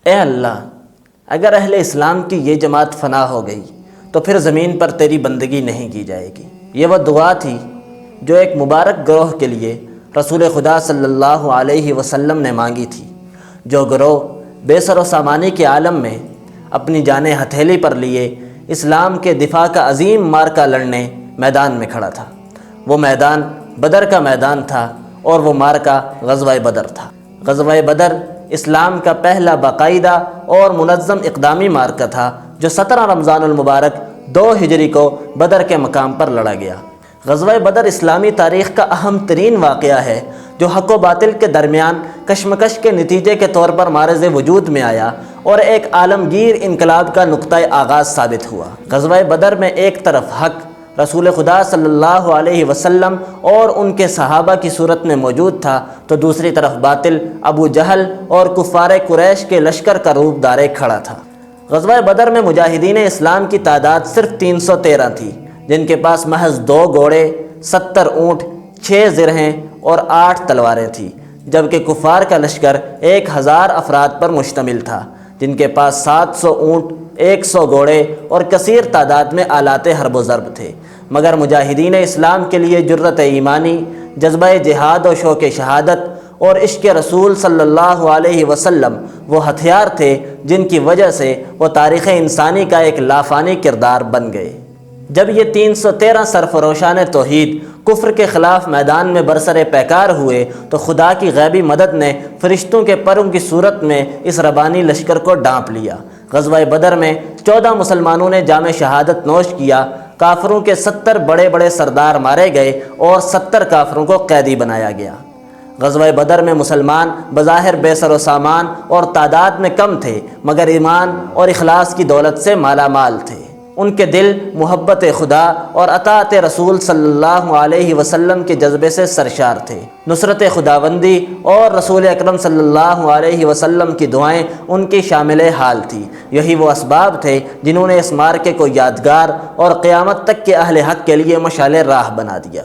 اے اللہ، اگر اہل اسلام کی یہ جماعت فنا ہو گئی تو پھر زمین پر تیری بندگی نہیں کی جائے گی۔ یہ وہ دعا تھی جو ایک مبارک گروہ کے لیے رسول خدا صلی اللہ علیہ وسلم نے مانگی تھی، جو گروہ بے سر و سامانی کے عالم میں اپنی جانیں ہتھیلی پر لیے اسلام کے دفاع کا عظیم معرکہ لڑنے میدان میں کھڑا تھا۔ وہ میدان بدر کا میدان تھا اور وہ معرکہ غزوہ بدر تھا۔ غزوہ بدر اسلام کا پہلا باقاعدہ اور منظم اقدامی معرکہ تھا جو 17 رمضان المبارک 2 ہجری کو بدر کے مقام پر لڑا گیا۔ غزوہ بدر اسلامی تاریخ کا اہم ترین واقعہ ہے جو حق و باطل کے درمیان کشمکش کے نتیجے کے طور پر معرض وجود میں آیا اور ایک عالمگیر انقلاب کا نقطۂ آغاز ثابت ہوا۔ غزوہ بدر میں ایک طرف حق رسول خدا صلی اللہ علیہ وسلم اور ان کے صحابہ کی صورت میں موجود تھا، تو دوسری طرف باطل ابو جہل اور کفار قریش کے لشکر کا روپ دارے کھڑا تھا۔ غزوہ بدر میں مجاہدین اسلام کی تعداد صرف 313 تھی، جن کے پاس محض 2 گھوڑے، 70 اونٹ، 6 زرہیں اور 8 تلواریں تھیں، جبکہ کفار کا لشکر 1000 افراد پر مشتمل تھا، جن کے پاس 700 اونٹ، 100 گھوڑے اور کثیر تعداد میں آلات حرب و ضرب تھے۔ مگر مجاہدین اسلام کے لیے جرأت ایمانی، جذبہ جہاد و شوق شہادت اور عشق رسول صلی اللہ علیہ وسلم وہ ہتھیار تھے جن کی وجہ سے وہ تاریخ انسانی کا ایک لافانی کردار بن گئے۔ جب یہ 313 سرفروشان توحید کفر کے خلاف میدان میں برسر پیکار ہوئے تو خدا کی غیبی مدد نے فرشتوں کے پروں کی صورت میں اس ربانی لشکر کو ڈانپ لیا۔ غزوہ بدر میں 14 مسلمانوں نے جام شہادت نوش کیا، کافروں کے 70 بڑے بڑے سردار مارے گئے اور 70 کافروں کو قیدی بنایا گیا۔ غزوہ بدر میں مسلمان بظاہر بے سر و سامان اور تعداد میں کم تھے، مگر ایمان اور اخلاص کی دولت سے مالا مال تھے۔ ان کے دل محبت خدا اور اطاعت رسول صلی اللہ علیہ وسلم کے جذبے سے سرشار تھے۔ نصرت خداوندی اور رسول اکرم صلی اللہ علیہ وسلم کی دعائیں ان کی شامل حال تھی۔ یہی وہ اسباب تھے جنہوں نے اس معرکے کو یادگار اور قیامت تک کے اہل حق کے لیے مشعل راہ بنا دیا۔